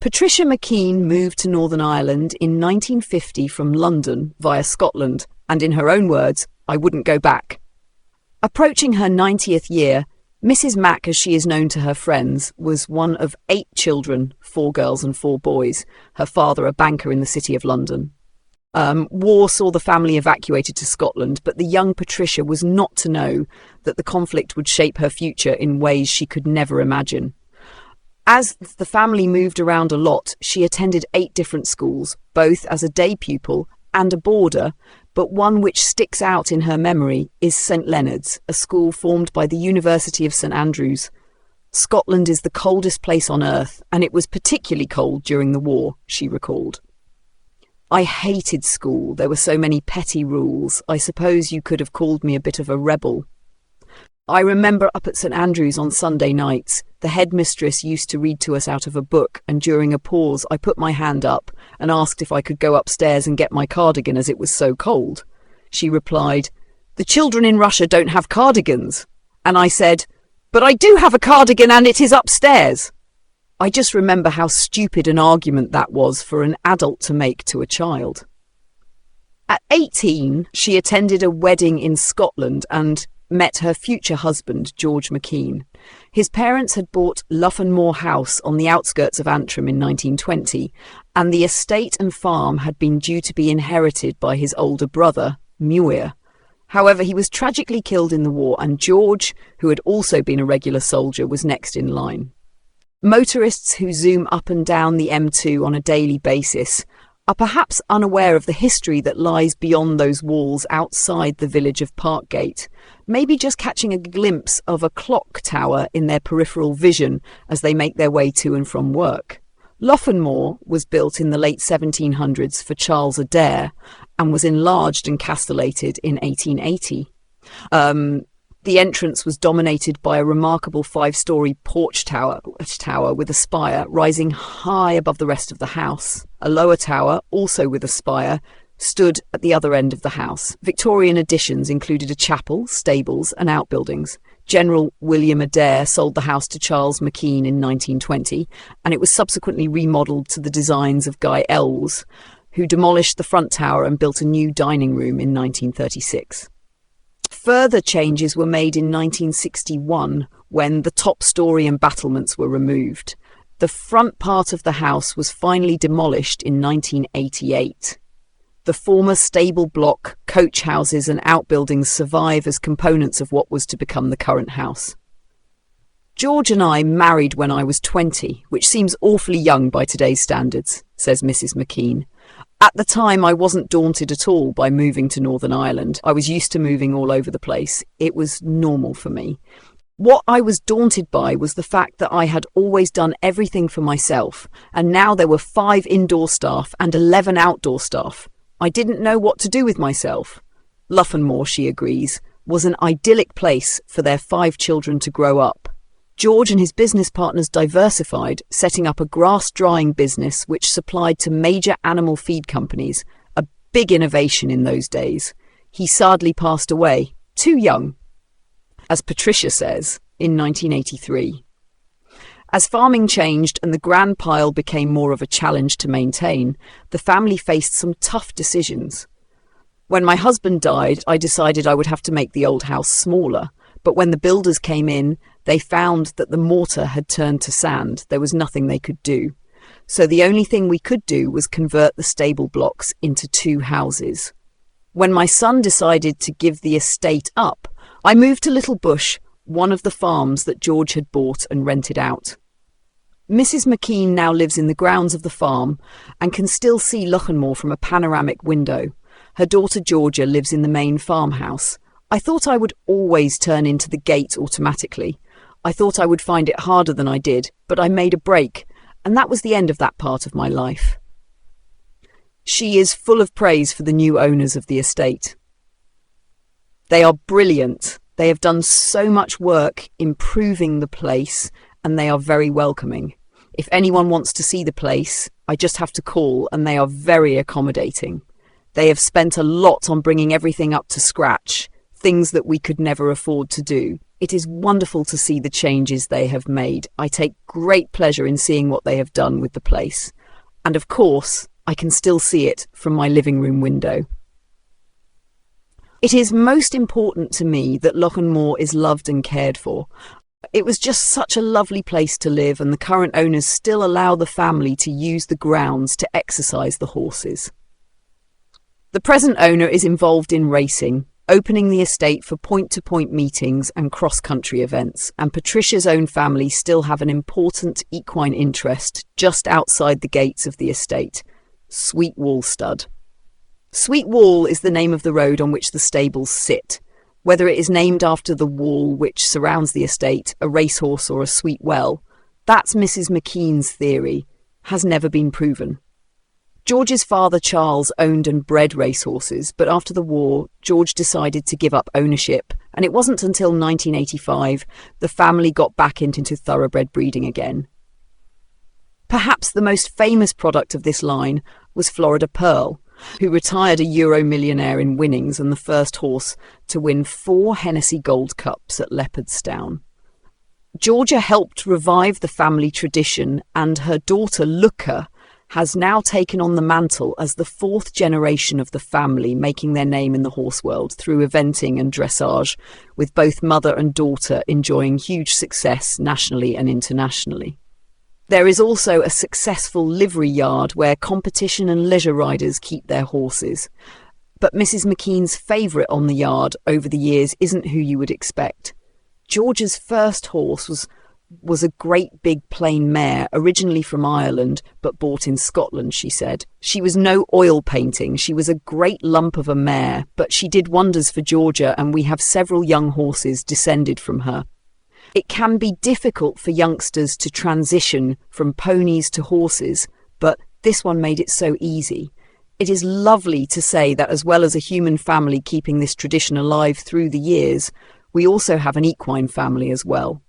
Patricia MacKean moved to Northern Ireland in 1950 from London via Scotland, and in her own words, "I wouldn't go back." Approaching her 90th year, Mrs. Mac, as she is known to her friends, was one of 8 children, 4 girls and 4 boys, her father a banker in the City of London. War saw the family evacuated to Scotland, but the young Patricia was not to know that the conflict would shape her future in ways she could never imagine. As the family moved around a lot, she attended 8 different schools, both as a day pupil and a boarder, but one which sticks out in her memory is St Leonard's, a school formed by the University of St Andrews. Scotland is the coldest place on earth, and it was particularly cold during the war, she recalled. "I hated school. There were so many petty rules. I suppose you could have called me a bit of a rebel. I remember up at St Andrews on Sunday nights, the headmistress used to read to us out of a book, and during a pause I put my hand up and asked if I could go upstairs and get my cardigan as it was so cold. She replied, 'The children in Russia don't have cardigans.' And I said, 'But I do have a cardigan and it is upstairs.' I just remember how stupid an argument that was for an adult to make to a child." At 18, she attended a wedding in Scotland and met her future husband, George MacKean. His parents had bought Loughanmore House on the outskirts of Antrim in 1920, and the estate and farm had been due to be inherited by his older brother, Muir. However, he was tragically killed in the war, and George, who had also been a regular soldier, was next in line. Motorists who zoom up and down the M2 on a daily basis are perhaps unaware of the history that lies beyond those walls outside the village of Parkgate, maybe just catching a glimpse of a clock tower in their peripheral vision as they make their way to and from work. Loughanmore was built in the late 1700s for Charles Adair and was enlarged and castellated in 1880. The entrance was dominated by a remarkable 5-storey porch tower with a spire rising high above the rest of the house. A lower tower, also with a spire, stood at the other end of the house. Victorian additions included a chapel, stables and outbuildings. General William Adair sold the house to Charles MacKean in 1920, and it was subsequently remodelled to the designs of Guy Ells, who demolished the front tower and built a new dining room in 1936. Further changes were made in 1961 when the top storey and battlements were removed. The front part of the house was finally demolished in 1988. The former stable block, coach houses and outbuildings survive as components of what was to become the current house. "George and I married when I was 20, which seems awfully young by today's standards," says Mrs. MacKean. "At the time, I wasn't daunted at all by moving to Northern Ireland. I was used to moving all over the place. It was normal for me. What I was daunted by was the fact that I had always done everything for myself, and now there were 5 indoor staff and 11 outdoor staff. I didn't know what to do with myself." Loughanmore, she agrees, was an idyllic place for their 5 children to grow up. George and his business partners diversified, setting up a grass-drying business which supplied to major animal feed companies, a big innovation in those days. He sadly passed away, too young, as Patricia says, in 1983. As farming changed and the grand pile became more of a challenge to maintain, the family faced some tough decisions. When my husband died, I decided I would have to make the old house smaller, but when the builders came in, they found that the mortar had turned to sand. There was nothing they could do. So the only thing we could do was convert the stable blocks into 2 houses. When my son decided to give the estate up, I moved to Little Bush, one of the farms that George had bought and rented out. Mrs. MacKean now lives in the grounds of the farm and can still see Loughanmore from a panoramic window. Her daughter Georgia lives in the main farmhouse. I thought I would always turn into the gate automatically. I thought I would find it harder than I did, but I made a break, and that was the end of that part of my life. She is full of praise for the new owners of the estate. "They are brilliant. They have done so much work improving the place, and they are very welcoming. If anyone wants to see the place, I just have to call, and they are very accommodating. They have spent a lot on bringing everything up to scratch, things that we could never afford to do. It is wonderful to see the changes they have made. I take great pleasure in seeing what they have done with the place. And of course, I can still see it from my living room window. It is most important to me that Loughanmore is loved and cared for. It was just such a lovely place to live, and the current owners still allow the family to use the grounds to exercise the horses. The present owner is involved in racing, opening the estate for point-to-point meetings and cross-country events, and Patricia's own family still have an important equine interest just outside the gates of the estate, Sweet Wall Stud. Sweet Wall is the name of the road on which the stables sit. Whether it is named after the wall which surrounds the estate, a racehorse or a sweet well, that's Mrs. MacKean's theory, has never been proven. George's father Charles owned and bred racehorses, but after the war, George decided to give up ownership, and it wasn't until 1985 the family got back into thoroughbred breeding again. Perhaps the most famous product of this line was Florida Pearl, who retired a Euro millionaire in winnings and the first horse to win 4 Hennessy Gold Cups at Leopardstown. Georgia helped revive the family tradition, and her daughter Luca has now taken on the mantle as the 4th generation of the family, making their name in the horse world through eventing and dressage, with both mother and daughter enjoying huge success nationally and internationally. There is also a successful livery yard where competition and leisure riders keep their horses. But Mrs. MacKean's favourite on the yard over the years isn't who you would expect. George's first horse was a great big plain mare, originally from Ireland, but bought in Scotland, she said. She was no oil painting. She was a great lump of a mare, but she did wonders for Georgia, and we have several young horses descended from her. It can be difficult for youngsters to transition from ponies to horses, but this one made it so easy. It is lovely to say that as well as a human family keeping this tradition alive through the years, we also have an equine family as well.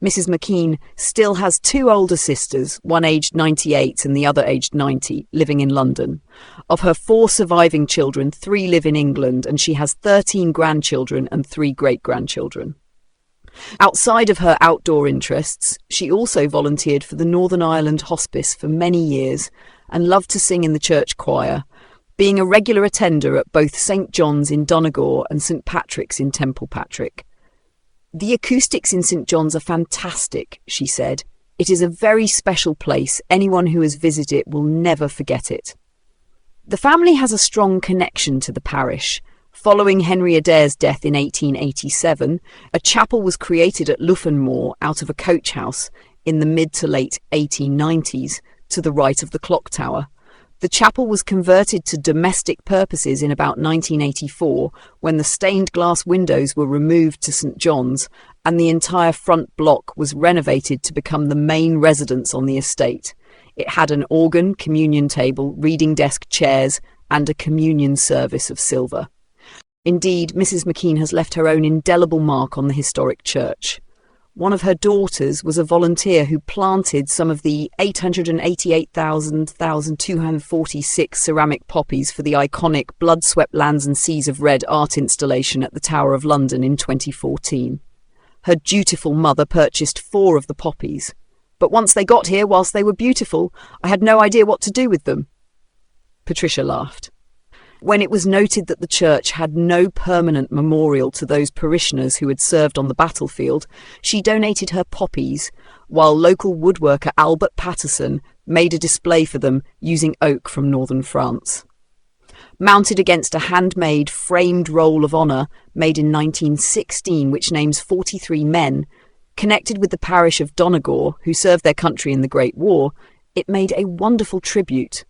Mrs. MacKean still has 2 older sisters, one aged 98 and the other aged 90, living in London. Of her 4 surviving children, 3 live in England, and she has 13 grandchildren and 3 great-grandchildren. Outside of her outdoor interests, she also volunteered for the Northern Ireland Hospice for many years and loved to sing in the church choir, being a regular attender at both St John's in Donegal and St Patrick's in Templepatrick. "The acoustics in St John's are fantastic," she said. "It is a very special place. Anyone who has visited it will never forget it." The family has a strong connection to the parish. Following Henry Adair's death in 1887, a chapel was created at Loughanmore out of a coach house in the mid to late 1890s to the right of the clock tower. The chapel was converted to domestic purposes in about 1984 when the stained glass windows were removed to St John's and the entire front block was renovated to become the main residence on the estate. It had an organ, communion table, reading desk chairs and a communion service of silver. Indeed, Mrs. MacKean has left her own indelible mark on the historic church. One of her daughters was a volunteer who planted some of the 888,246 ceramic poppies for the iconic Blood-Swept Lands and Seas of Red art installation at the Tower of London in 2014. Her dutiful mother purchased 4 of the poppies. "But once they got here, whilst they were beautiful, I had no idea what to do with them." Patricia laughed. When it was noted that the church had no permanent memorial to those parishioners who had served on the battlefield, she donated her poppies, while local woodworker Albert Patterson made a display for them using oak from northern France. Mounted against a handmade framed roll of honour made in 1916, which names 43 men, connected with the parish of Donegal, who served their country in the Great War, it made a wonderful tribute,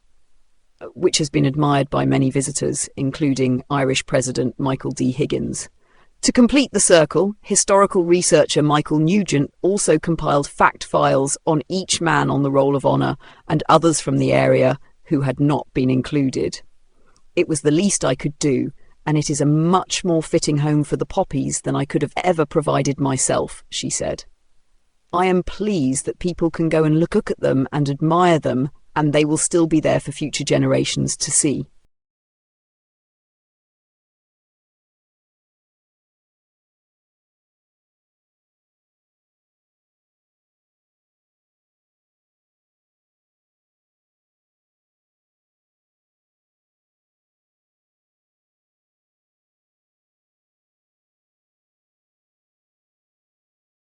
which has been admired by many visitors, including Irish President Michael D. Higgins. To complete the circle, historical researcher Michael Nugent also compiled fact files on each man on the Roll of Honour and others from the area who had not been included. "It was the least I could do, and it is a much more fitting home for the poppies than I could have ever provided myself," she said. "I am pleased that people can go and look at them and admire them, and they will still be there for future generations to see."